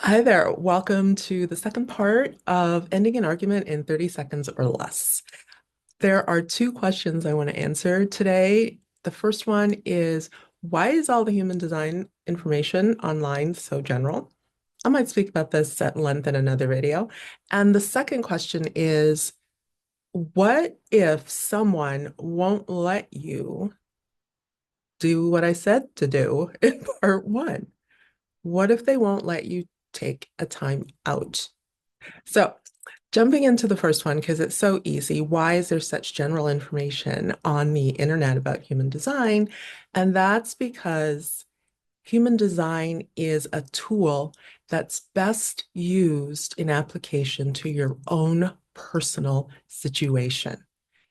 Hi there. Welcome to the second part of ending an argument in 30 seconds or less. There are two questions I want to answer today. The first one is, why is all the human design information online so general? I might speak about this at length in another video. And the second question is, what if someone won't let you do what I said to do in part one? What if they won't let you take a time out? So, jumping into the first one, because it's so easy, why is there such general information on the internet about human design? And that's because human design is a tool that's best used in application to your own personal situation.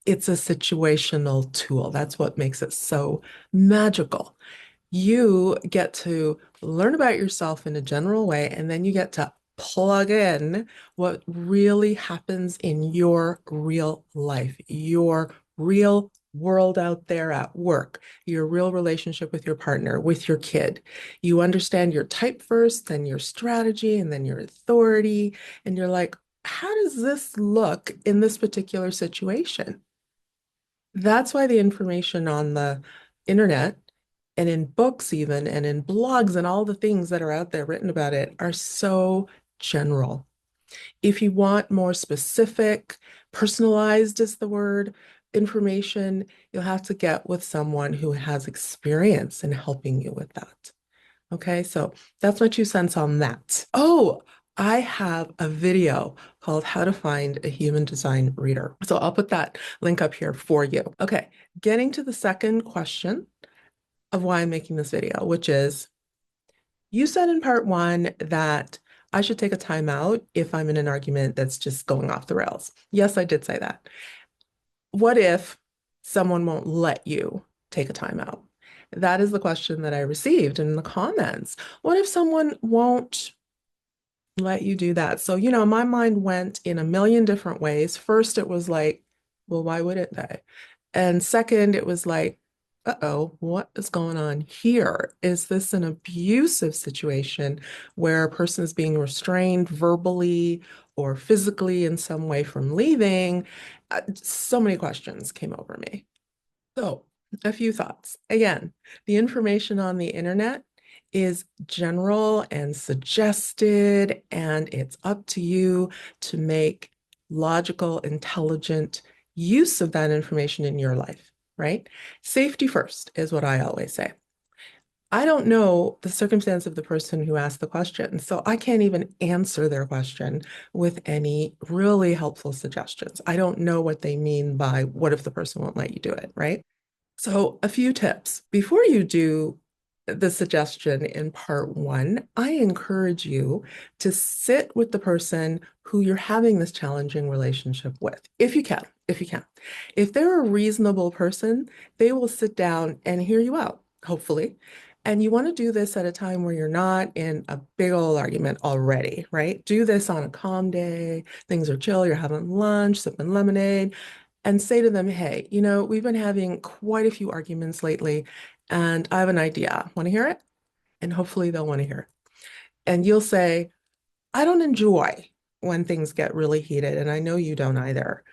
It's a situational tool. That's what makes it so magical. You get to learn about yourself in a general way, and then you get to plug in what really happens in your real life, your real world out there at work, your real relationship with your partner, with your kid. You understand your type first, then your strategy, and then your authority. And you're like, how does this look in this particular situation? That's why the information on the internet and in books even and in blogs and all the things that are out there written about it are so general. If you want more specific, personalized is the word, information, you'll have to get with someone who has experience in helping you with that. Okay, so that's my 2 cents on that. Oh, I have a video called How to Find a Human Design Reader. So I'll put that link up here for you. Okay, getting to the second question of why I'm making this video, which is, you said in part one that I should take a time out if I'm in an argument that's just going off the rails. Yes, I did say that. What if someone won't let you take a time out? That is the question that I received in the comments. What if someone won't let you do that? So, my mind went in a million different ways. First, it was like, well, why wouldn't they? And second, it was like, uh-oh, what is going on here? Is this an abusive situation where a person is being restrained verbally or physically in some way from leaving? So many questions came over me. So, a few thoughts. Again, the information on the internet is general and suggested, and it's up to you to make logical, intelligent use of that information in your life, right? Safety first is what I always say. I don't know the circumstance of the person who asked the question, so I can't even answer their question with any really helpful suggestions. I don't know what they mean by what if the person won't let you do it, right? So, a few tips. Before you do the suggestion in part one, I encourage you to sit with the person who you're having this challenging relationship with, if you can, if you can. If they're a reasonable person, they will sit down and hear you out, hopefully. And you want to do this at a time where you're not in a big old argument already, right? Do this on a calm day. Things are chill. You're having lunch, sipping lemonade, and say to them, hey, we've been having quite a few arguments lately, and I have an idea. Want to hear it? And hopefully they'll want to hear it. And you'll say, I don't enjoy when things get really heated, and I know you don't either.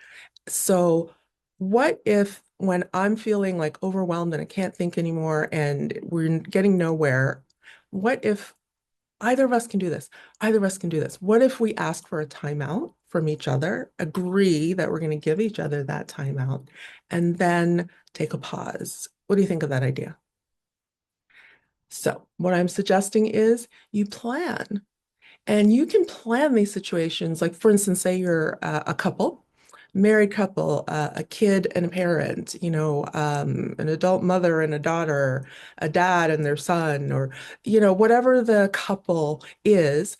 So, what if when I'm feeling like overwhelmed and I can't think anymore and we're getting nowhere, what if either of us can do this? Either of us can do this. What if we ask for a timeout from each other, agree that we're going to give each other that timeout, and then take a pause? What do you think of that idea? So, what I'm suggesting is you plan, and you can plan these situations. Like, for instance, say you're a couple, married couple, a kid and a parent, an adult mother and a daughter, a dad and their son, or, whatever the couple is,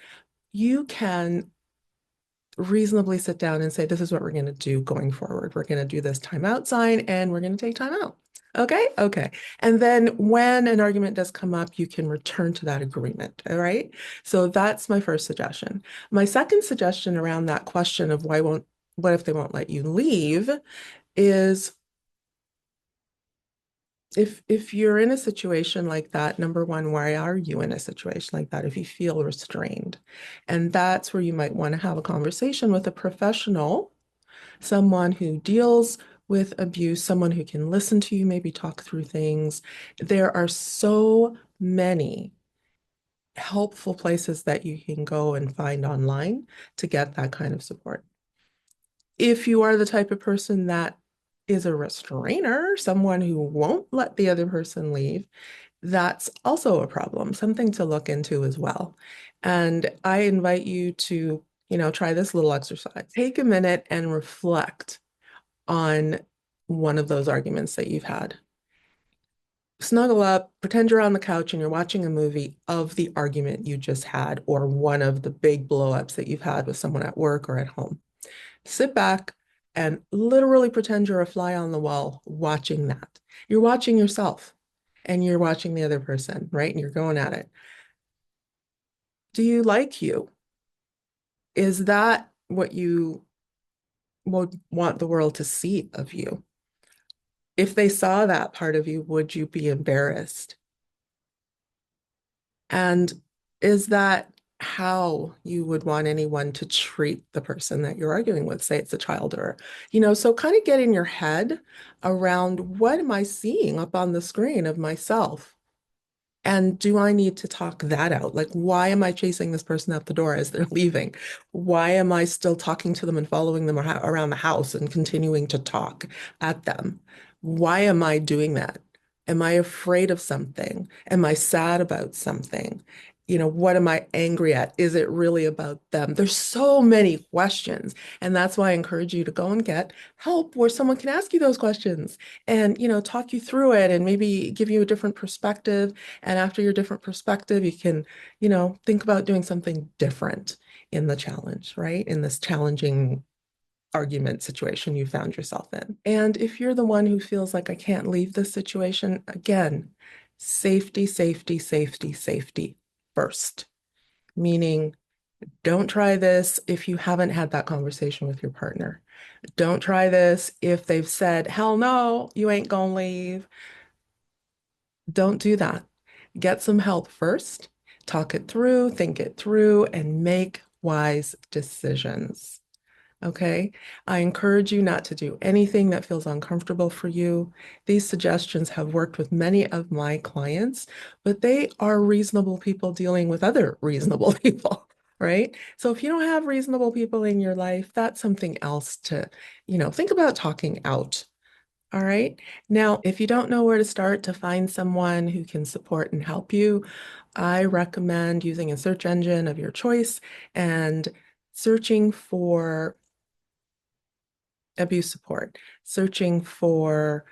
you can reasonably sit down and say, this is what we're going to do going forward. We're going to do this timeout sign and we're going to take time out. Okay. Okay. And then when an argument does come up, you can return to that agreement. All right. So that's my first suggestion. My second suggestion around that question of what if they won't let you leave is If you're in a situation like that, number one, why are you in a situation like that if you feel restrained? And that's where you might want to have a conversation with a professional, someone who deals with abuse, someone who can listen to you, maybe talk through things. There are so many helpful places that you can go and find online to get that kind of support. If you are the type of person that is a restrainer, someone who won't let the other person leave, that's also a problem, something to look into as well. And I invite you to, try this little exercise. Take a minute and reflect on one of those arguments that you've had. Snuggle up, pretend you're on the couch and you're watching a movie of the argument you just had, or one of the big blowups that you've had with someone at work or at home. Sit back and literally pretend you're a fly on the wall watching that. You're watching yourself and you're watching the other person, right? And you're going at it. Do you like you? Is that what you would want the world to see of you? If they saw that part of you, would you be embarrassed? And is that how you would want anyone to treat the person that you're arguing with? Say it's a child or, so kind of get in your head around what am I seeing up on the screen of myself? And do I need to talk that out? Like, why am I chasing this person out the door as they're leaving? Why am I still talking to them and following them around the house and continuing to talk at them? Why am I doing that? Am I afraid of something? Am I sad about something? What am I angry at? Is it really about them? There's so many questions. And that's why I encourage you to go and get help where someone can ask you those questions and, talk you through it and maybe give you a different perspective. And after your different perspective, you can, think about doing something different in the challenge, right? In this challenging argument situation you found yourself in. And if you're the one who feels like I can't leave this situation, again, safety, safety, safety, safety first. Meaning, don't try this if you haven't had that conversation with your partner. Don't try this if they've said, hell no, you ain't gonna leave. Don't do that. Get some help first, talk it through, think it through, and make wise decisions. Okay. I encourage you not to do anything that feels uncomfortable for you. These suggestions have worked with many of my clients, but they are reasonable people dealing with other reasonable people, right? So if you don't have reasonable people in your life, that's something else to, think about talking out. All right. Now, if you don't know where to start to find someone who can support and help you, I recommend using a search engine of your choice and searching for abuse support, searching for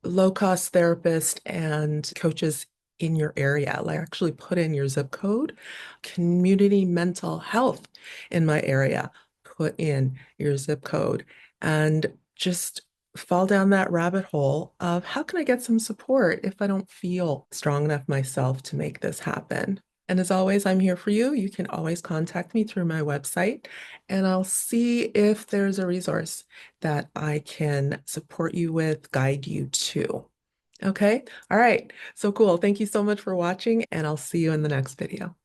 low-cost therapists and coaches in your area. Like actually put in your zip code, community mental health in my area, put in your zip code and just fall down that rabbit hole of how can I get some support if I don't feel strong enough myself to make this happen. And as always, I'm here for you. You can always contact me through my website, and I'll see if there's a resource that I can support you with, guide you to. Okay. All right. So cool. Thank you so much for watching, and I'll see you in the next video.